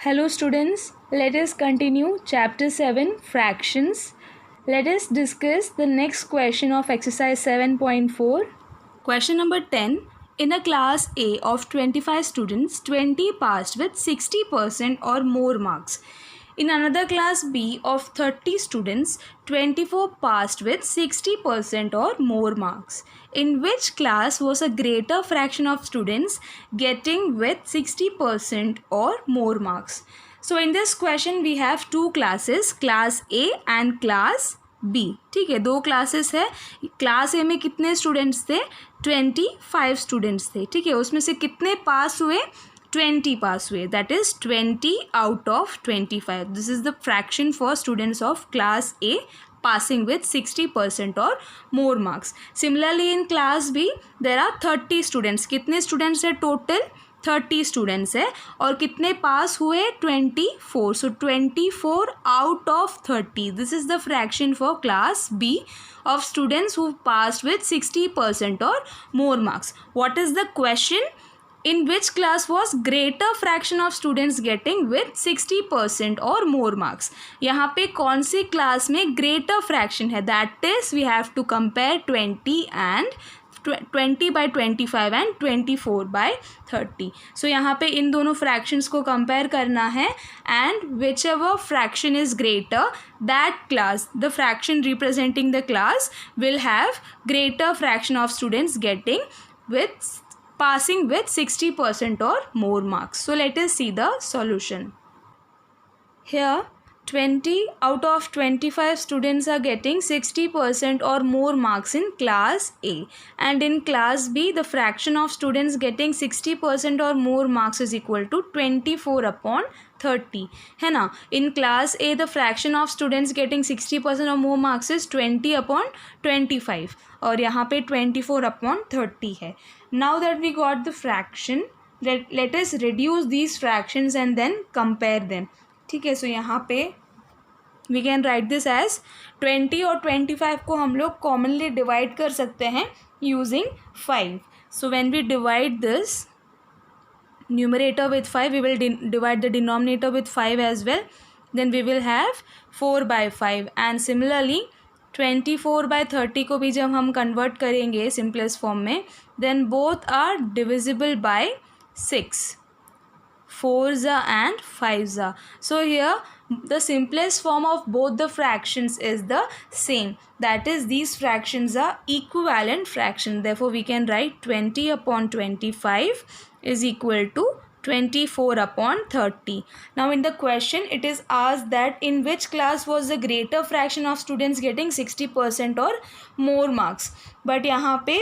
Hello students, let us continue chapter 7 fractions. Let us discuss the next question of exercise 7.4. Question number 10. In a class A of 25 students, 20 passed with 60% or more marks. In another class B of 30 students, 24 passed with 60% or more marks. In which class was a greater fraction of students getting with 60% or more marks? So in this question we have two classes, class A and class B. ठीक है, दो classes है. Class ए में कितने students थे? 25 students थे. ठीक है, उसमें से कितने पास हुए? 20 पास हुए. That is 20 out of 25. This is the fraction for students of class A passing with 60% or more marks. Similarly in class B there are 30 students. कितने students है टोटल? 30 स्टूडेंट्स है. और कितने पास हुए? 24. सो 24 out of 30. This is the fraction for class B of students who passed with 60% or more marks. What is the question? In which class was greater fraction of students getting with 60% or more marks? यहाँ पे कौन सी class में greater fraction है? That is we have to compare 20 by 25 and 24 by 30. So यहाँ पे इन दोनों fractions को compare करना है and whichever fraction is greater, that class, the fraction representing the class will have greater fraction of students getting with passing with 60% or more marks. So let us see the solution. Here 20 out of 25 students are getting 60% or more marks in class A, and in class B the fraction of students getting 60% or more marks is equal to 24 upon 30 है ना. In class A the fraction of students getting 60% or more marks is 20 upon 25 और यहाँ पे 24 upon 30 है. Now that we got the fraction, let us reduce these fractions and then compare them. ठीक है, so यहाँ पे we can write this as 20 और 25 को हम लोग कॉमनली डिवाइड कर सकते हैं using 5. So when we divide this numerator with 5, we will divide the denominator with 5 as well. Then we will have 4 by 5 and similarly 24 by 30 को भी जब हम कन्वर्ट करेंगे सिंपलेस्ट फॉर्म में, then both are divisible by 6. 4s and 5s. So here the simplest form of both the fractions is the same. That is, these fractions are equivalent fractions. Therefore we can write 20 upon 25 is equal to 24 upon 30. Now in the question it is asked that in which class was the greater fraction of students getting 60% or more marks. But यहाँ पे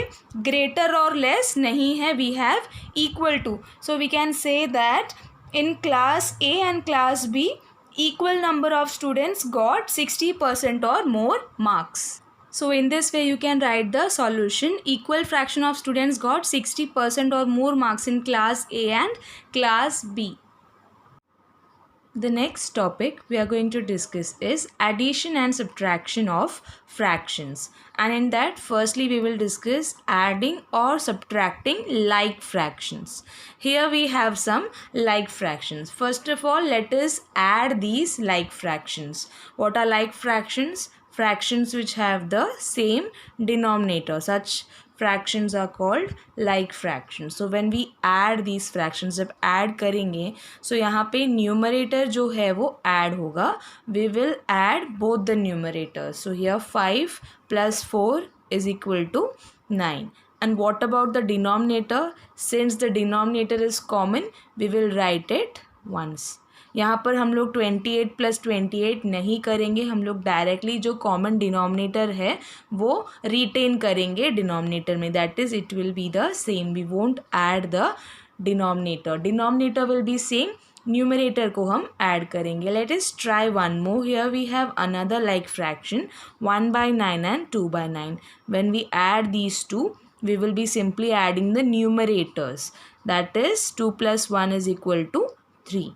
greater और less नहीं है, we have equal to. So we can say that in class A and class B equal number of students got 60% or more marks. So in this way you can write the solution. Equal fraction of students got 60% or more marks in class A and class B. The next topic we are going to discuss is addition and subtraction of fractions, and in that firstly we will discuss adding or subtracting like fractions. Here we have some like fractions. First of all, let us add these like fractions. What are like fractions? Fractions which have the same denominator. Such fractions are called like fractions. So when we add these fractions, जब add करेंगे, so यहाँ पे numerator जो है वो add होगा. We will add both the numerators. So here 5 plus 4 is equal to 9. And what about the denominator? Since the denominator is common, we will write it once. यहाँ पर हम लोग 28 + 28 नहीं करेंगे, हम लोग डायरेक्टली जो कॉमन डिनोमिनेटर है वो रिटेन करेंगे डिनोमिनेटर में. That is it will be the same. We won't add the denominator. Denominator will be same, numerator को हम ऐड करेंगे. Let us try one more. Here we have another like fraction 1/9 and 2/9. When we add these two, we will be simply adding the numerators. That is 2 + 1 is equal to 3.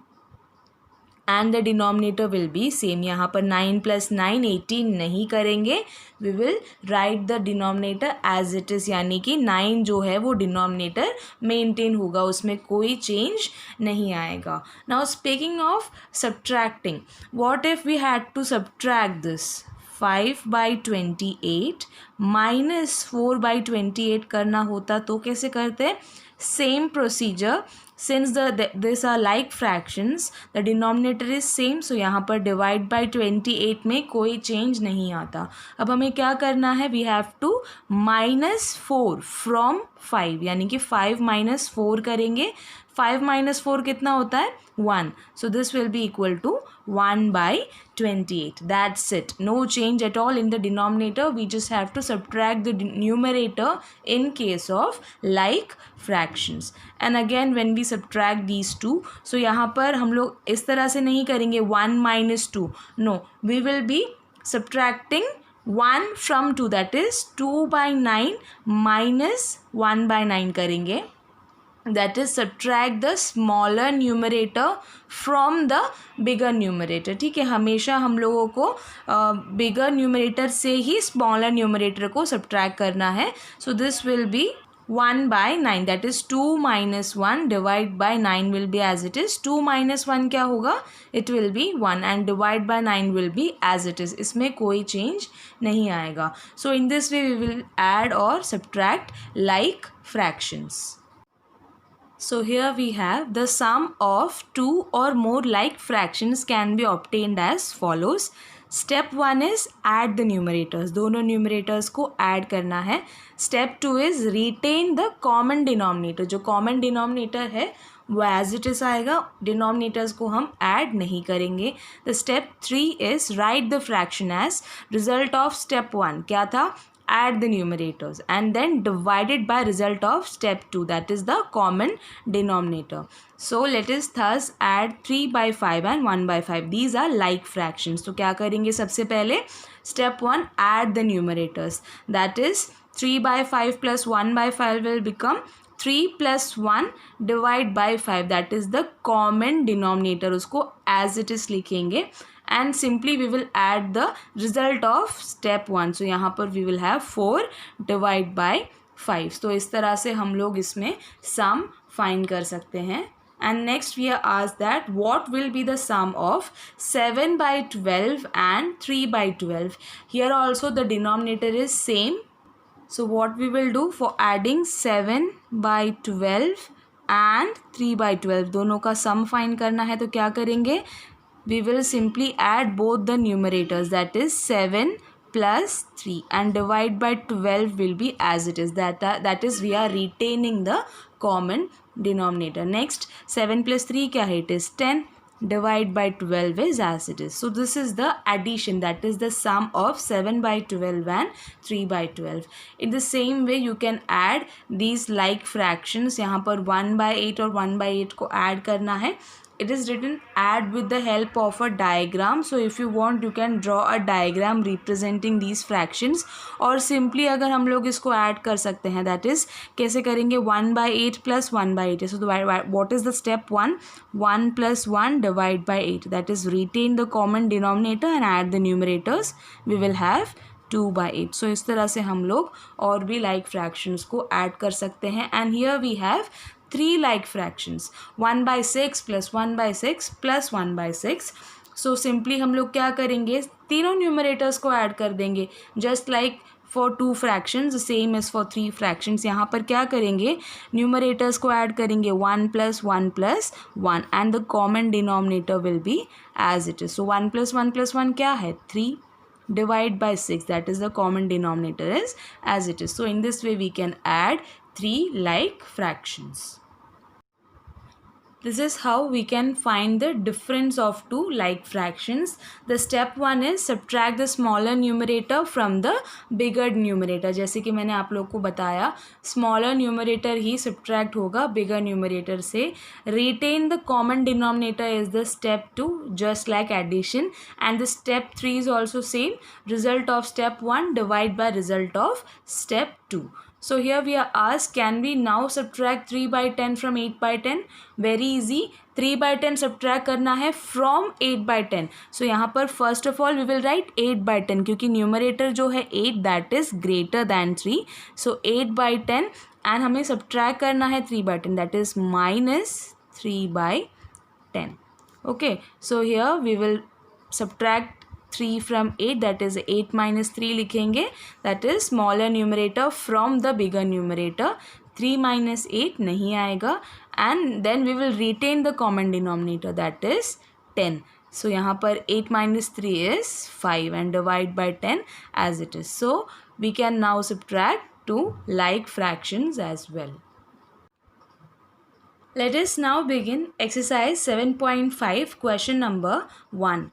and the denominator will be same. यहाँ पर 9 + 9 18 नहीं करेंगे, we will write the denominator as it is, यानी कि 9 जो है वो denominator maintain होगा, उसमें कोई change नहीं आएगा. Now speaking of subtracting, what if we had to subtract this 5/28 minus 4/28 करना होता तो कैसे करते? Same procedure. Since these are like fractions, the denominator is same, so यहाँ पर divide by 28 में कोई change नहीं आता. अब हमें क्या करना है? We have to minus 4 from 5, यानी कि 5 minus 4 करेंगे. 5 minus 4 कितना होता है? 1. So this will be equal to 1/28. That's it. No change at all in the denominator. We just have to subtract the numerator in case of like fractions. And again when we subtract these two, so यहाँ पर हम लोग इस तरह से नहीं करेंगे 1 minus 2. No, we will be subtracting 1 from 2, that is 2/9 minus 1/9 करेंगे. That is subtract the smaller numerator from the bigger numerator. ठीक है, हमेशा हम लोगों को bigger numerator से ही smaller numerator को subtract करना है. So this will be 1/9, that is 2 minus 1 divide by 9 will be as it is. 2 minus 1 क्या होगा? It will be 1 and divide by 9 will be as it is. इसमें कोई change नहीं आएगा. So in this way we will add or subtract like fractions. So here we have the sum of two or more like fractions can be obtained as follows. Step 1 is add the numerators. दोनों numerators को add करना है. Step 2 is retain the common denominator. जो common denominator है वो as it is आएगा, denominators को हम add नहीं करेंगे. The step 3 is write the fraction as result of step 1. क्या था? Add the numerators and then divide it by result of step 2, that is the common denominator. So let us thus add 3/5 and 1/5. These are like fractions. तो क्या करेंगे? सबसे पहले step 1 add the numerators, that is 3/5 plus 1/5 will become 3 plus 1 divide by 5, that is the common denominator. उसको as it is लिखेंगे and simply we will add the result of step 1. So यहाँ पर we will have 4 divide by 5. तो इस तरह से हम लोग इसमें sum find कर सकते हैं. And next we are asked that what will be the sum of 7/12 and 3/12. Here also the denominator is same. So what we will do for adding 7/12 and 3/12, दोनों का sum find करना है तो क्या करेंगे? We will simply add both the numerators, that is 7 plus 3 and divide by 12 will be as it is. That is we are retaining the common denominator. Next 7 plus 3 क्या है? It is 10. Divide by 12 is as it is. So this is the addition, that is the sum of 7/12 and 3/12. In the same way you can add these like fractions. यहाँ पर 1/8 और 1/8 को add करना है. It is written add with the help of a diagram. So if you want you can draw a diagram representing these fractions, और simply अगर हम लोग इसको add कर सकते हैं, that is कैसे करेंगे? 1/8 plus 1/8. So what is the step 1? 1 plus 1 divide by 8, that is retain the common denominator and add the numerators. We will have 2/8. So इस तरह से हम लोग और भी like fractions को add कर सकते हैं. And here we have 3 like fractions, 1/6 plus 1/6 plus 1/6. So simply हम लोग क्या करेंगे? तीनों numerators को add कर देंगे, just like for 2 fractions, the same as for 3 fractions. यहाँ पर क्या करेंगे? numerators को add करेंगे 1 plus 1 plus 1 and the common denominator will be as it is. So 1 plus 1 plus 1 क्या है? 3 divide by 6, that is the common denominator is as it is. So in this way we can add 3 like fractions. This is how we can find the difference of two like fractions. The step 1 is subtract the smaller numerator from the bigger numerator. जैसे कि मैंने आप लोग को बताया, smaller numerator ही subtract होगा bigger numerator से. Retain the common denominator is the step 2, just like addition. And the step 3 is also same. Result of step 1 divide by result of step 2. So here we are asked, can we now subtract 3 by 10 from 8 by 10? Very easy. 3 by 10 subtract करना है from 8 by 10. So यहाँ पर first of all we will write 8 by 10 क्योंकि numerator जो है 8 that is greater than 3. So 8 by 10 and हमें subtract करना है 3 by 10 that is minus 3 by 10. Okay, so here we will subtract 3 from 8 that is 8 minus 3 लिखेंगे that is smaller numerator from the bigger numerator. 3 minus 8 नहीं आएगा and then we will retain the common denominator that is 10. So यहाँ पर 8 minus 3 is 5 and divide by 10 as it is. So we can now subtract two like fractions as well. Let us now begin exercise 7.5 question number 1.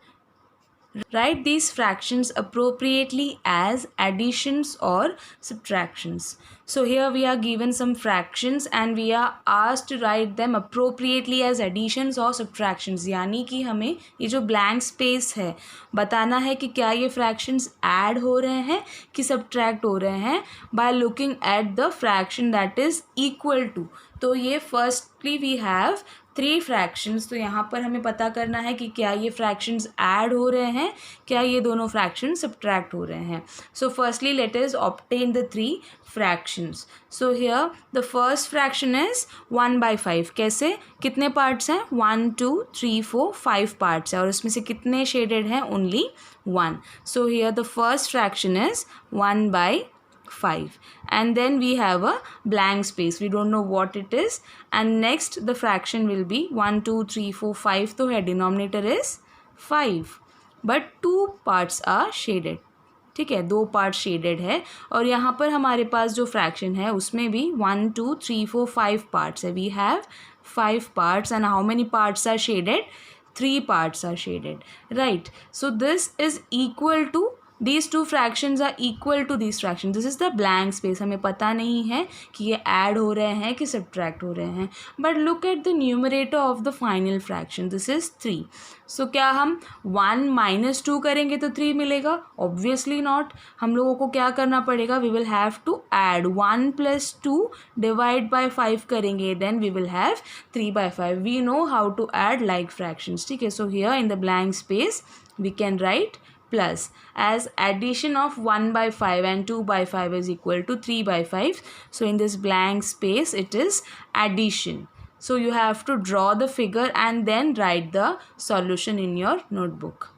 Write these fractions appropriately as additions or subtractions. So here we are given some fractions and we are asked to write them appropriately as additions or subtractions. यानी कि हमें ये जो blank space है बताना है कि क्या ये fractions add हो रहे हैं कि subtract हो रहे हैं by looking at the fraction that is equal to. तो ये firstly we have 3 fractions. तो यहाँ पर हमें पता करना है कि क्या ये fractions add हो रहे हैं, क्या ये दोनों fractions subtract हो रहे हैं. So firstly let us obtain the 3 fractions. So here the first fraction is 1 by 5. कैसे, कितने parts हैं? 1 2 3 4 5 parts है और इसमें से कितने shaded हैं? Only 1. So here the first fraction is 1 by 5 and then we have a blank space, we don't know what it is, and next the fraction will be 1 2 3 4 5 तो है denominator is 5 but 2 parts are shaded. ठीक है, 2 part shaded है और यहाँ पर हमारे पास जो फ्रैक्शन है उसमें भी 1 2 3 4 5 पार्ट्स है. We have 5 parts and how many parts are shaded? 3 parts are shaded, right? So this is equal to, these two fractions are equal to these fractions. This is the blank space. हमें पता नहीं है कि ये add हो रहे हैं कि subtract हो रहे हैं. But look at the numerator of the final fraction. This is 3. So क्या हम 1 minus 2 करेंगे तो 3 मिलेगा? Obviously not. हम लोगों को क्या करना पड़ेगा? We will have to add 1 plus 2 divide by 5 करेंगे. Then we will have 3 by 5. We know how to add like fractions. ठीक है. So here in the blank space we can write plus, as addition of 1 by 5 and 2 by 5 is equal to 3 by 5. So in this blank space it is addition. So you have to draw the figure and then write the solution in your notebook.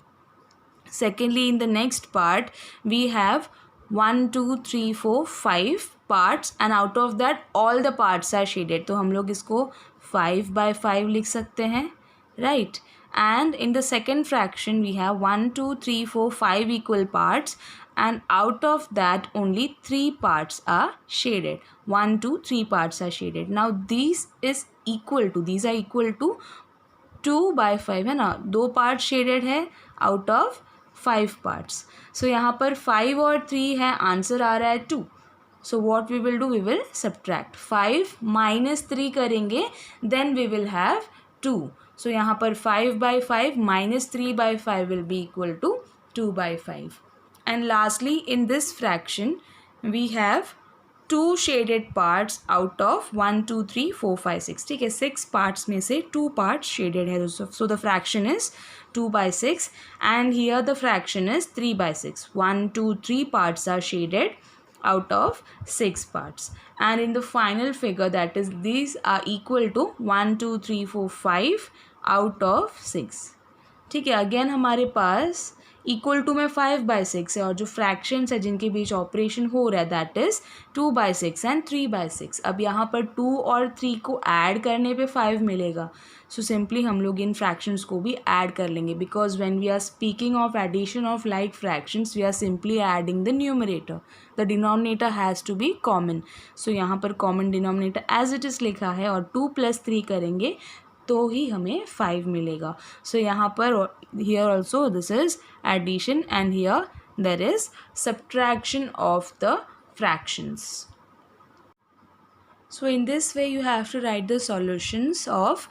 Secondly, in the next part we have 1 2 3 4 5 parts and out of that all the parts are shaded. तो हम लोग इसको 5 by 5 लिख सकते हैं, right? And in the second fraction we have 1 2 3 4 5 equal parts and out of that only 3 parts are shaded. 1 2 3 parts are shaded. Now these is equal to, these are equal to 2 by 5 है ना, 2 parts shaded है out of 5 parts. So यहाँ पर 5 और 3 है, answer आ रहा है 2. So what we will do, we will subtract 5 minus 3 करेंगे then we will have 2. So यहाँ पर 5 by 5 minus 3 by 5 will be equal to 2 by 5. And lastly in this fraction we have 2 shaded parts out of 1 2 3 4 5 6. ठीक है, 6 parts में से 2 parts shaded है. So the fraction is 2 by 6 and here the fraction is 3 by 6. 1 2 3 parts are shaded out of 6 parts and in the final figure that is these are equal to 1 2 3 4 5 out of 6. ठीक है, again हमारे पास equal to में 5 by 6 है और जो fractions है जिनके बीच operation हो रहा है that is 2 by 6 and 3 by 6. अब यहाँ पर 2 और 3 को ऐड करने पे 5 मिलेगा. सो सिंपली हम लोग इन फ्रैक्शंस को भी ऐड कर लेंगे because when we are speaking of addition of like fractions we are simply adding the numerator. The denominator has to be common. So यहाँ पर common denominator as it is लिखा है और 2 + 3 करेंगे तो ही हमें 5 मिलेगा. सो यहाँ पर here also this is addition and here there is subtraction of the fractions. So in this way you have to write the solutions of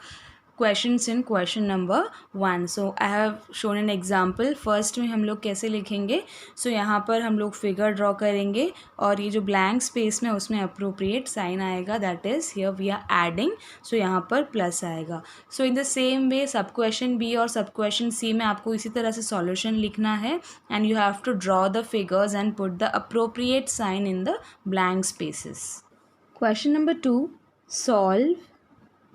questions in question number 1. So I have shown an example. First में हम लोग कैसे लिखेंगे. सो यहाँ पर हम लोग figure draw करेंगे और ये जो ब्लैंक स्पेस में उसमें अप्रोप्रिएट साइन आएगा, that is here we are adding. So यहाँ पर प्लस आएगा. सो इन द सेम वे सब क्वेश्चन बी और सब क्वेश्चन सी में आपको इसी तरह से सॉल्यूशन लिखना है and you have to draw the figures and put the appropriate sign in the blank spaces. Question number 2. Solve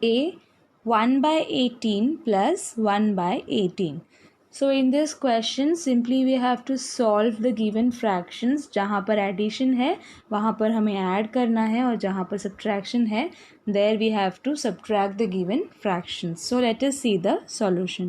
a 1 by 18 plus 1 by 18. So in this question simply we have to solve the given fractions. जहाँ पर addition है वहाँ पर हमें add करना है और जहाँ पर subtraction है there we have to subtract the given fractions. So let us see the solution.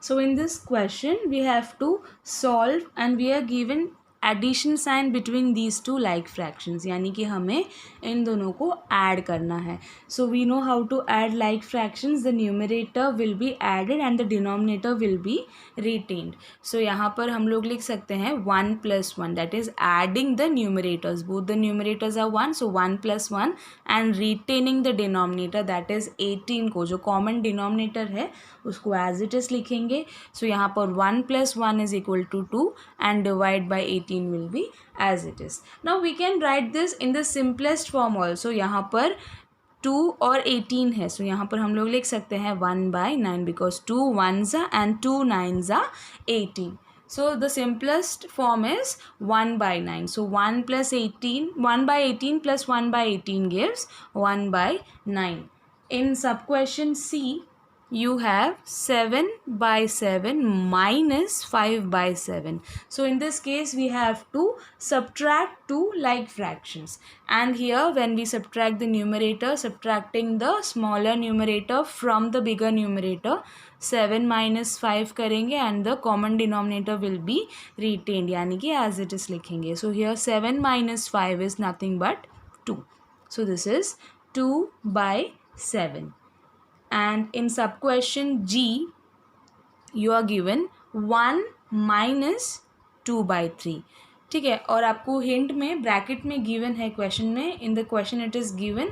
So in this question we have to solve and we are given addition sign between these two like fractions, यानी कि हमें इन दोनों को add करना है. So we know how to add like fractions. The numerator will be added and the denominator will be retained. So यहाँ पर हम लोग लिख सकते हैं 1 + 1, that is adding the numerators. Both the numerators are 1, so 1 + 1 and retaining the denominator that is 18 को जो common denominator है उसको एज इट इज लिखेंगे. सो यहाँ पर 1 + 1 is equal to 2 and divide by 18 will be as it is. Now we can write this in the simplest form also. यहाँ पर 2 और 18 है, so यहाँ पर हम लोग लिख सकते हैं 1/9 because 2 1s are and 2 9s are 18. So the simplest form is 1/9. So 1/18 plus 1/18 gives 1/9. In sub question C, you have 7/7 minus 5/7. So in this case we have to subtract two like fractions, and here when we subtract the numerator, subtracting the smaller numerator from the bigger numerator, 7 minus 5 करेंगे and the common denominator will be retained, यानी कि as it is लिखेंगे. So here 7 minus 5 is nothing but 2. So this is 2/7. And in sub question G you are given 1 minus 2/3. ठीक है, और आपको hint में bracket में गिवन है क्वेश्चन में. In the question it is given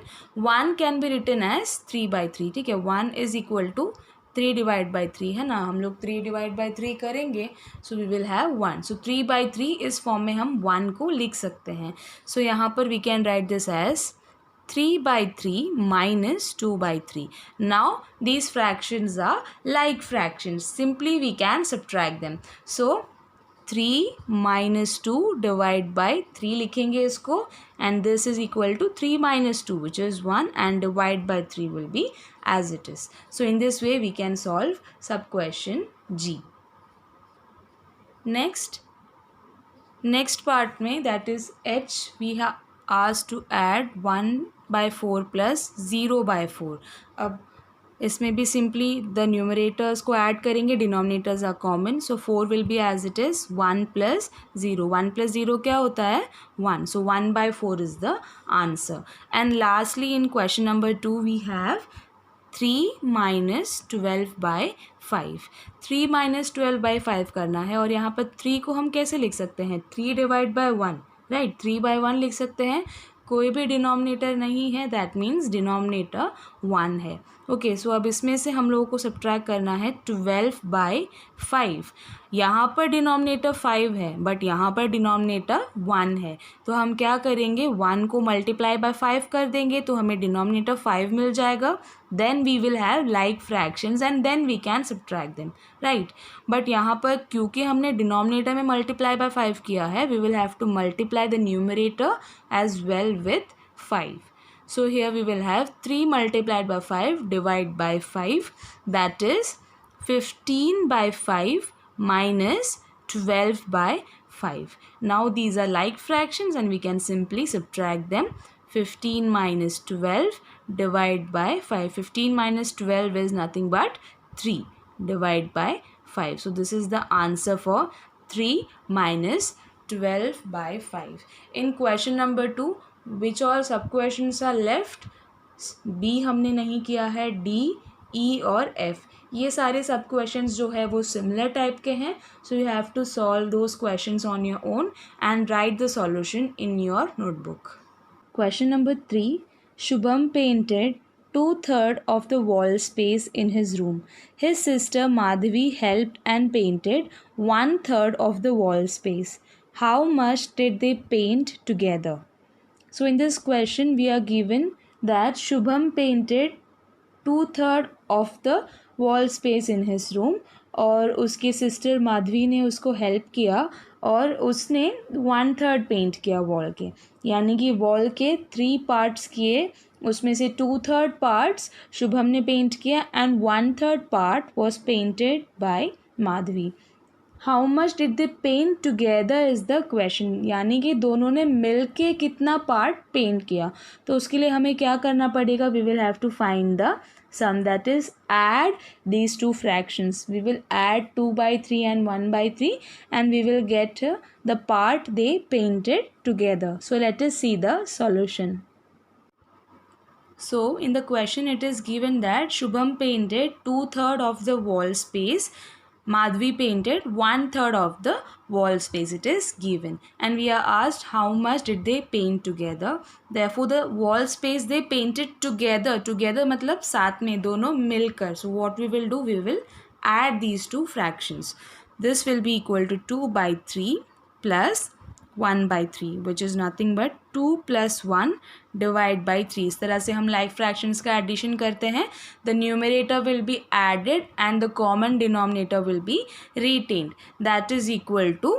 1 can be written as 3/3. ठीक है, 1 इज इक्वल टू 3/3 है ना. हम लोग 3/3 करेंगे सो वी विल हैव 1. सो 3/3 इस फॉर्म में हम 1 को लिख सकते हैं. सो यहाँ पर we can write this as 3/3 minus 2/3. Now these fractions are like fractions. Simply we can subtract them. So 3 minus 2 divide by 3 लिखेंगे इसको, and this is equal to 3 minus 2 which is 1 and divide by 3 will be as it is. So in this way we can solve sub question G. Next part में that is H, we have asked to add 1/4 plus 0/4. अब इसमें भी simply the numerators को add करेंगे, denominators are common. So 4 will be as it is 1 + 0. 1 + 0 क्या होता है 1. So 1/4 is the answer. And lastly in question number 2 we have 3 minus 12/5. 3 minus 12/5 करना है और यहाँ पर 3 को हम कैसे लिख सकते हैं 3 डिवाइड बाय 1, राइट. 3/1 लिख सकते हैं. कोई भी डिनोमिनेटर नहीं है, दैट मीन्स डिनोमिनेटर 1 है. ओके, सो अब इसमें से हम लोगों को सब्ट्रैक्ट करना है 12/5. यहाँ पर डिनोमिनेटर 5 है बट यहाँ पर डिनोमिनेटर 1 है, तो हम क्या करेंगे 1 को मल्टीप्लाई बाय 5 कर देंगे तो हमें डिनोमिनेटर 5 मिल जाएगा. Then we will have like fractions and then we can subtract them, right. But यहाँ पर क्योंकि हमने डिनोमिनेटर में मल्टीप्लाई बाय 5 किया है, we will have to multiply the numerator as well with 5. So here we will have 3 multiplied by 5 divided by 5, that is 15/5 minus 12/5. Now these are like fractions and we can simply subtract them. 15 minus 12 divided by 5. 15 minus 12 is nothing but 3 divided by 5. So this is the answer for 3 minus 12/5. In question number 2, which all सब questions are left. B हमने नहीं किया है, D, ई और F ये सारे सब questions जो है वो सिमिलर टाइप के हैं. So you have to solve those questions on your own and write the solution in your notebook. Question number 3. Shubham painted 2/3 of the wall space in his room. His sister Madhavi helped and painted 1/3 of the wall space. How much did they paint together? So in this question we are given that Shubham painted 2/3 of the wall space in his room और उसकी sister Madhavi ने उसको help किया और उसने 1/3 paint किया wall के, यानी कि वॉल के 3 पार्ट्स किए, उसमें से 2/3 पार्ट्स शुभम ने पेंट किया and 1/3 part was painted by Madhavi. How much did they paint together is the question, यानी कि दोनों ने मिल के कितना पार्ट पेंट किया. तो उसके लिए हमें क्या करना पड़ेगा, we will have to find the sum, that is add these two fractions. We will add 2/3 and 1/3 and we will get the part they painted together. So let us see the solution. So in the question it is given that Shubham painted 2/3 of the wall space, Madhvi painted 1/3 of the wall space, it is given, and we are asked how much did they paint together. Therefore the wall space they painted together मतलब साथ में, दोनों मिलकर. So what we will do, we will add these two fractions. This will be equal to 2/3 plus 1/3 which is nothing but 2 plus 1 divide by 3. इस तरह से हम like fractions का एडिशन करते हैं. The numerator will be added and the common denominator will be retained, that is equal to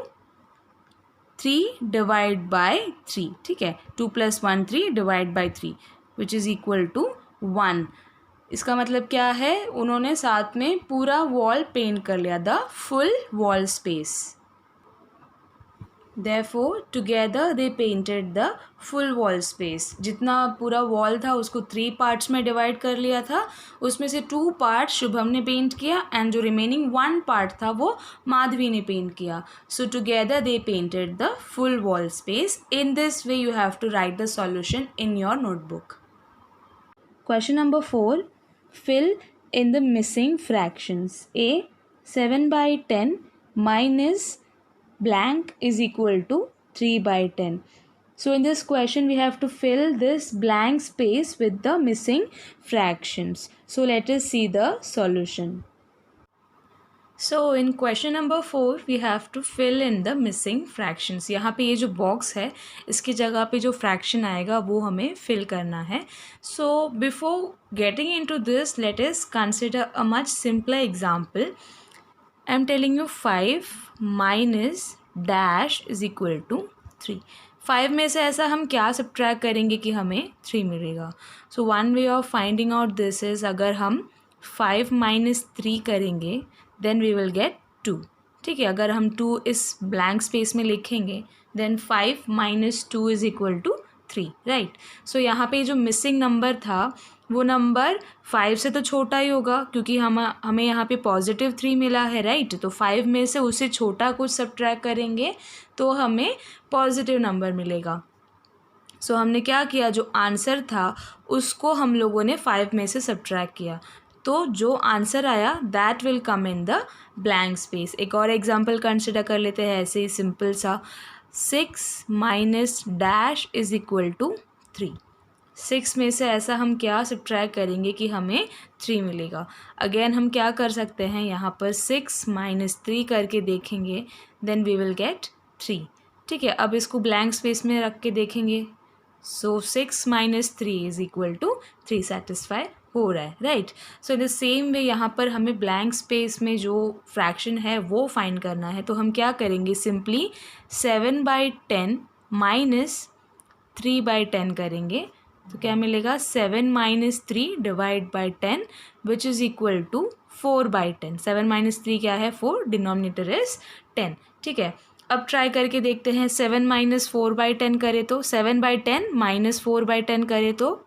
3 divide by 3. ठीक है, 2 plus 1 3 divide by 3 which is equal to 1. इसका मतलब क्या है, उन्होंने साथ में पूरा वॉल पेंट कर लिया, the full wall space. Therefore together they painted the full wall space. जितना पूरा वॉल था उसको 3 पार्ट्स में डिवाइड कर लिया था, उसमें से 2 पार्ट शुभम ने पेंट किया एंड जो रिमेनिंग 1 पार्ट था वो माधवी ने पेंट किया. So together they painted the full wall space. In this way you have to write the solution in your notebook. Question number 4, fill in the missing fractions. A 7/10 minus blank is equal to 3/10. So in this question we have to fill this blank space with the missing fractions. So let us see the solution. So in question number 4 we have to fill in the missing fractions. यहाँ पे ये जो box है इसकी जगह पे जो fraction आएगा वो हमें फिल करना है. So before getting into this let us consider a much simpler example. I am telling you 5 minus dash is equal to 3. 5 में से ऐसा हम क्या सब्ट्रैक्ट करेंगे कि हमें 3 मिलेगा. So one way of finding out this is, अगर हम 5 minus 3 करेंगे देन वी विल गेट 2. ठीक है, अगर हम 2 इस ब्लैंक स्पेस में लिखेंगे then 5 minus 2 is equal to 3, right. So यहाँ पे जो मिसिंग नंबर था वो नंबर 5 से तो छोटा ही होगा क्योंकि हमें यहाँ पे +3 मिला है, राइट. तो 5 में से उससे छोटा कुछ सब्ट्रैक्ट करेंगे तो हमें पॉजिटिव नंबर मिलेगा. सो हमने क्या किया, जो आंसर था उसको हम लोगों ने 5 में से सब्ट्रैक्ट किया, तो जो आंसर आया that will come in the blank space. एक और एग्जाम्पल कंसिडर कर लेते हैं ऐसे ही सिंपल सा. 6 minus dash is equal to 3. 6 में से ऐसा हम क्या सब्ट्रैक्ट करेंगे कि हमें 3 मिलेगा. अगेन हम क्या कर सकते हैं, यहाँ पर 6 minus 3 करके देखेंगे देन वी विल गेट 3. ठीक है, अब इसको ब्लैंक स्पेस में रख के देखेंगे. So 6 minus 3 is equal to 3 satisfy हो रहा है, right. So in the same way यहाँ पर हमें ब्लैंक स्पेस में जो फ्रैक्शन है वो फाइंड करना है. तो हम क्या करेंगे, सिंपली 7/10 minus 3/10 करेंगे. तो क्या मिलेगा, 7 minus 3 divide by 10 which is equal to 4/10. 7 minus 3 क्या है, 4, डिनोमिनेटर इज़ 10. ठीक है, अब ट्राई करके देखते हैं. 7 minus 4/10 करे तो 7/10 minus 4/10 करे तो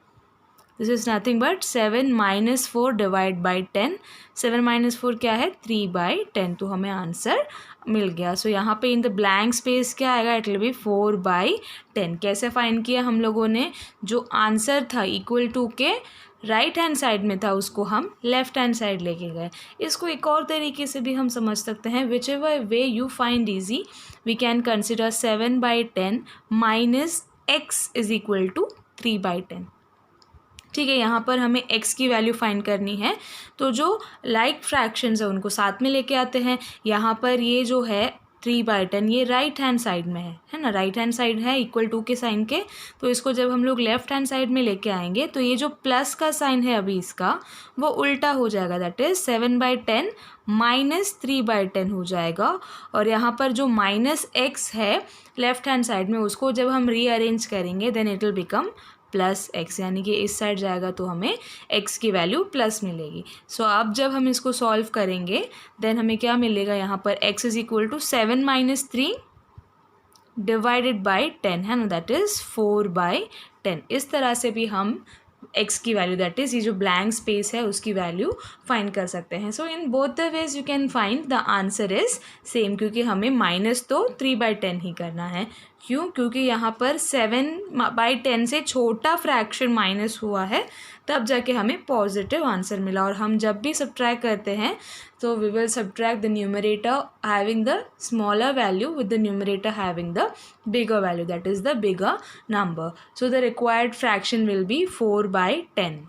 this is nothing but 7 minus 4 divide by 10. 7 minus 4 क्या है, 3/10. तो हमें आंसर मिल गया. सो यहाँ पे इन द ब्लैंक स्पेस क्या आएगा, इट विल बी 4/10. कैसे फाइंड किया हम लोगों ने, जो आंसर था इक्वल टू के राइट हैंड साइड में था उसको हम लेफ्ट हैंड साइड लेके गए. इसको एक और तरीके से भी हम समझ सकते हैं, whichever way you find easy we can consider 7/10 minus x is equal to 3/10. ठीक है, यहाँ पर हमें x की वैल्यू फाइंड करनी है। तो जो लाइक फ्रैक्शंस है उनको साथ में लेके आते हैं। यहाँ पर ये जो है 3/10 ये राइट हैंड साइड में है ना, राइट हैंड साइड है इक्वल टू के साइन के। तो इसको जब हम लोग लेफ्ट हैंड साइड में लेके आएंगे तो ये जो प्लस का साइन है अभी इसका वो उल्टा हो जाएगा, दैट इज़ 7/10 -3/10 हो जाएगा। और यहाँ पर जो -x है लेफ्ट हैंड साइड में उसको जब हम रीअरेंज करेंगे then it will become +x, यानी कि इस साइड जाएगा तो हमें x की वैल्यू प्लस मिलेगी। सो अब जब हम इसको सॉल्व करेंगे देन हमें क्या मिलेगा, यहाँ पर x is equal to 7 - 3 divided by 10 है ना, दैट इज़ 4/10। इस तरह से भी हम x की वैल्यू दैट इज़ ये जो ब्लैंक स्पेस है उसकी वैल्यू फाइंड कर सकते हैं। So in both the ways you can find the answer is same, क्योंकि हमें माइनस तो 3/10 ही करना है। क्यों? क्योंकि यहाँ पर 7/10 से छोटा फ्रैक्शन माइनस हुआ है तब जाके हमें पॉजिटिव आंसर मिला। और हम जब भी सब्ट्रैक्ट करते हैं तो we will subtract the numerator having the smaller value with the numerator having the bigger value, that is the bigger number. So the required fraction will be 4/10.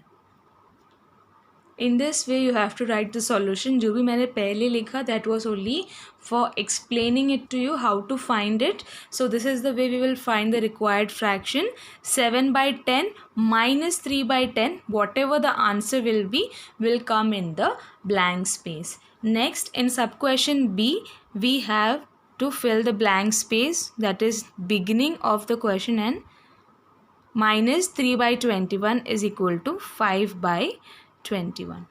In this way you have to write the solution. जो भी मैंने पहले लिखा that was only for explaining it to you how to find it. So this is the way we will find the required fraction. 7/10 minus 3/10, whatever the answer will come in the blank space. Next, in sub question B we have to fill the blank space, that is beginning of the question, and -3/21 is equal to 5/21.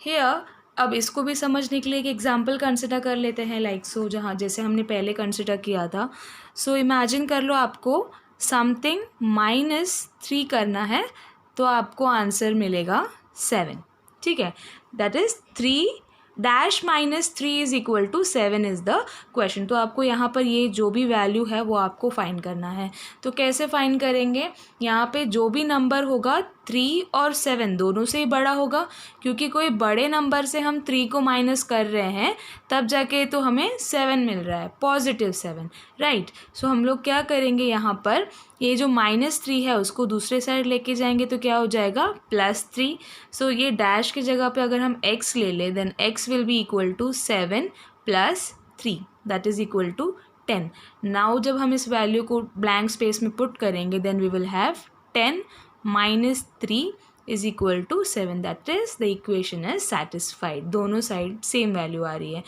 Here अब इसको भी समझने के लिए एक example consider कर लेते हैं, लाइक सो जहाँ जैसे हमने पहले कंसिडर किया था। सो इमेजिन कर लो आपको समथिंग -3 करना है तो आपको आंसर मिलेगा 7, ठीक है, that is 3-3 is equal to 7 is the question. तो आपको यहाँ पर ये जो भी वैल्यू है वो आपको फाइंड करना है। तो कैसे फाइंड करेंगे, यहाँ पे जो भी नंबर होगा 3 और 7 दोनों से ही बड़ा होगा, क्योंकि कोई बड़े नंबर से हम 3 को माइनस कर रहे हैं तब जाके तो हमें 7 मिल रहा है, +7, राइट। सो हम लोग क्या करेंगे, यहाँ पर ये जो -3 है उसको दूसरे साइड लेके जाएंगे तो क्या हो जाएगा +3। सो ये डैश की जगह पे अगर हम x ले लें then x will be equal to 7 + 3 that is equal to 10। Now जब हम इस वैल्यू को ब्लैंक स्पेस में पुट करेंगे then we will have 10 - 3 is equal to 7, that is the equation is satisfied. दोनों साइड सेम वैल्यू आ रही है।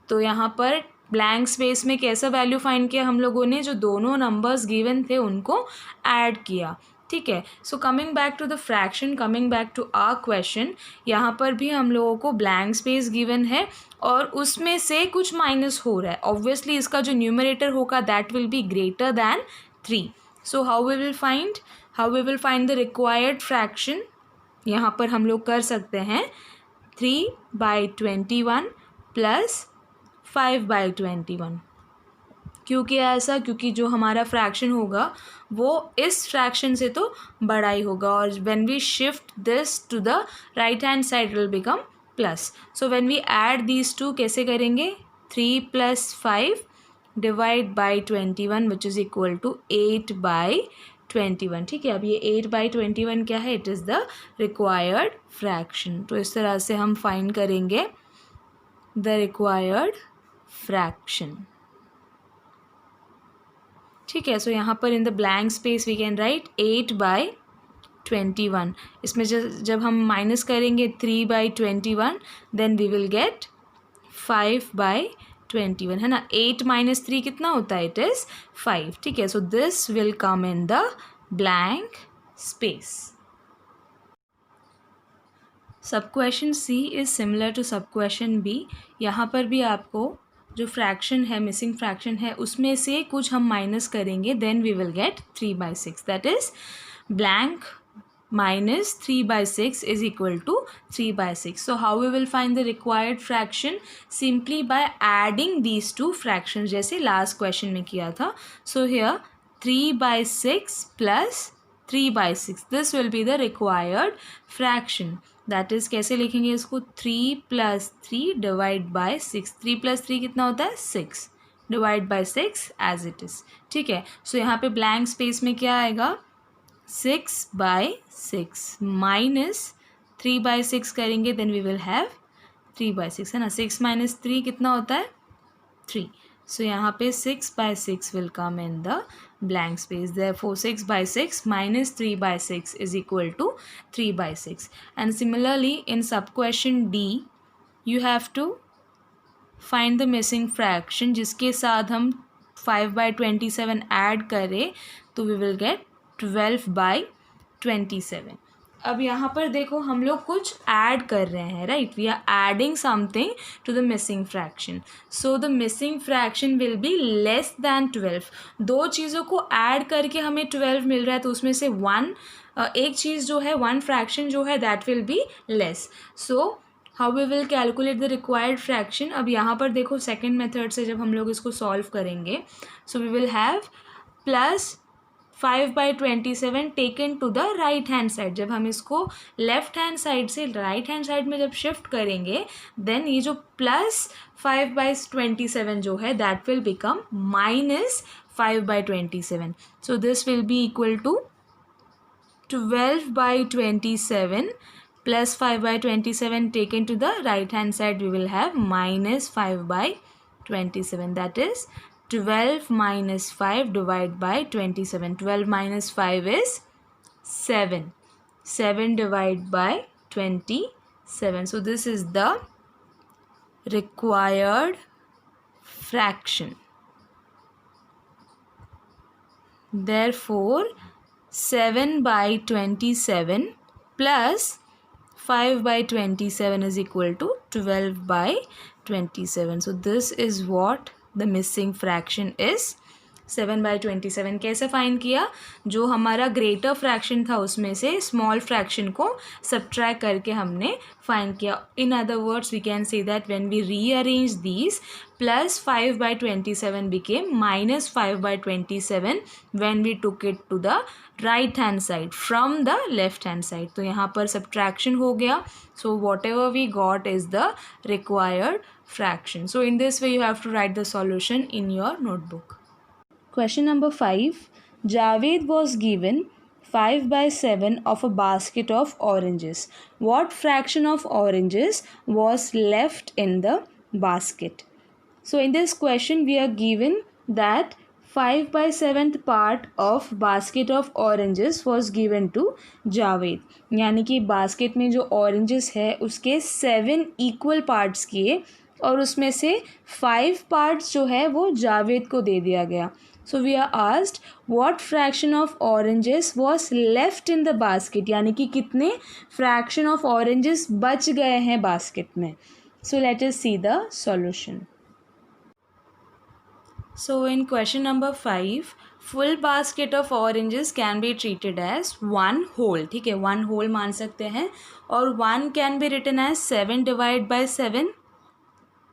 तो यहाँ पर ब्लैंक स्पेस में कैसा वैल्यू फाइंड किया हम लोगों ने, जो दोनों नंबर्स गिवन थे उनको ऐड किया, ठीक है। So coming back to the fraction, coming back to our question, यहाँ पर भी हम लोगों को ब्लैंक स्पेस गिवन है और उसमें से कुछ माइनस हो रहा है। ऑब्वियसली इसका जो न्यूमरेटर होगा that will be greater than 3। So how we will find the required fraction, यहाँ पर हम लोग कर सकते हैं 3/21 + 5/21। क्योंकि ऐसा, क्योंकि जो हमारा फ्रैक्शन होगा वो इस फ्रैक्शन से तो बड़ा ही होगा, और when we shift this to the right hand side will become plus. So when we add these to कैसे करेंगे, 3 + 5 divide by 21 which is equal to 8/21, ठीक है। अब ये 8/21 क्या है, it is the required fraction. तो इस तरह से हम फाइंड करेंगे द रिक्वायर्ड फ्रैक्शन, ठीक है। सो यहाँ पर in the blank space we can write 8/21। इसमें जब हम माइनस करेंगे 3/21 देन वी विल गेट 5/21, है ना। 8 - 3 कितना होता है, इट इज़ 5, ठीक है। So this will come in the blank space. Sub question C is similar to sub question B. यहाँ पर भी आपको जो फ्रैक्शन है, मिसिंग फ्रैक्शन है, उसमें से कुछ हम माइनस करेंगे then we will get 3/6, that is blank -3/6 is equal to 3/6. So how we will find the required fraction? Simply by adding these two fractions, जैसे last question में किया था. So here 3/6 plus 3/6, this will be the required fraction. That is कैसे लिखेंगे इसको, 3 + 3 divide by 6. 3 + 3 कितना होता है, 6 divide by 6 as it is, ठीक है. सो यहाँ पे ब्लैंक स्पेस में क्या आएगा, 6/6 माइनस 3/6 करेंगे, देन वी विल हैव 3/6 है ना. 6 माइनस 3 कितना होता है 3. सो यहाँ पे 6/6 will come in the blank space. Therefore 6/6 minus 3/6 is equal to 3/6. And similarly in sub question D you have to find the missing fraction जिसके साथ हम 5/27 ऐड करें तो we will get 12/27. अब यहाँ पर देखो हम लोग कुछ ऐड कर रहे हैं, right. We are adding something to the missing fraction. So the missing fraction will be less than 12. दो चीज़ों को ऐड करके हमें 12 मिल रहा है, तो उसमें से एक चीज़ जो है, वन फ्रैक्शन जो है, that will be less. So how we will calculate the required fraction. अब यहाँ पर देखो सेकेंड मेथड से जब हम लोग इसको सॉल्व करेंगे, so we will have plus 5/27 taken to the right hand side. जब हम इसको लेफ्ट हैंड साइड से राइट हैंड साइड में जब शिफ्ट करेंगे, देन ये जो प्लस 5/27 जो है that will become minus 5/27. So this will be equal to 12/27 plus 5/27 taken to the right hand side, we will have minus 5/27. That is 12 minus 5 divided by 27. 12 minus 5 is 7. 7 divided by 27. So this is the required fraction. Therefore 7/27 plus 5/27 is equal to 12/27. So this is what the missing fraction is. 7/27 कैसे find किया? जो हमारा greater fraction था उसमें से small fraction को subtract करके हमने फाइंड किया. In other words we can say that when we rearrange these, plus 5/27 became minus 5/27 when we took it to the right hand side from the left hand side. तो यहाँ पर subtraction हो गया. So whatever we got is the required fraction. So in this way you have to write the solution in your notebook. Question number 5. Javed was given 5/7 of a basket of oranges. What fraction of oranges was left in the basket? So in this question we are given that 5/7 part of basket of oranges was given to Javed. यानी कि basket में जो oranges है उसके 7 equal parts किए और उसमें से 5 parts जो है वो जावेद को दे दिया गया. So we are asked what fraction of oranges was left in the basket. यानी कि कितने fraction of oranges बच गए हैं बास्केट में. So let us see the solution. So in question number 5, full basket of oranges can be treated as one whole. ठीक है, one whole मान सकते हैं. और 1 can be written as 7 divided by 7.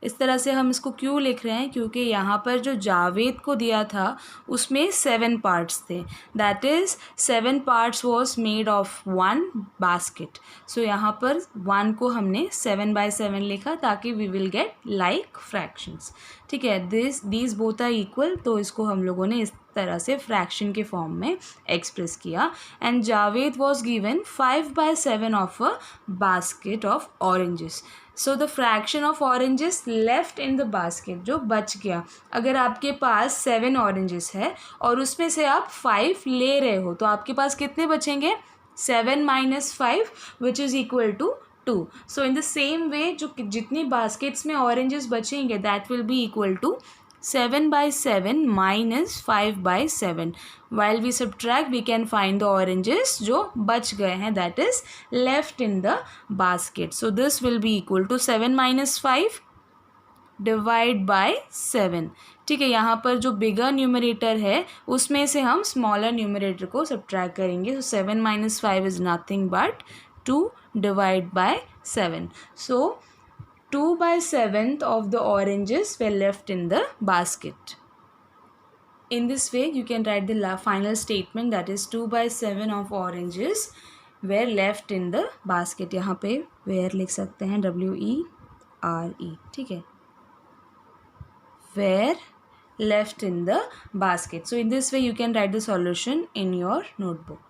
इस तरह से हम इसको क्यों लिख रहे हैं? क्योंकि यहाँ पर जो जावेद को दिया था उसमें 7 पार्ट्स थे. That is 7 parts was made of 1 basket. So यहाँ पर 1 को हमने 7/7 लिखा ताकि we will get like fractions. ठीक है, दीज बोथ आर इक्वल, तो इसको हम लोगों ने इस तरह से फ्रैक्शन के फॉर्म में एक्सप्रेस किया. And Javed was given 5/7 of a basket of oranges. So the fraction of oranges left in the basket, जो बच गया. अगर आपके पास 7 ऑरेंजेस है और उसमें से आप 5 ले रहे हो तो आपके पास कितने बचेंगे? 7 minus 5 which is equal to 2. So in the same way जो जितनी बास्केट्स में ऑरेंजेस बचेंगे that will be equal to 7/7 minus 5/7. While we subtract we can find the oranges जो बच गए हैं, that is left in the basket. So this will be equal to 7 minus 5 divide by 7. ठीक है, यहाँ पर जो बिगर न्यूमरेटर है उसमें से हम स्मॉलर न्यूमरेटर को सब्ट्रैक्ट करेंगे. So 7 minus 5 is nothing but 2 divide by 7. So 2/7 of the oranges were left in the basket. In this way you can write the final statement, that is 2/7 of oranges were left in the basket. यहाँ पे where लिख सकते हैं WERE. ठीक है, were left in the basket. So in this way you can write the solution in your notebook.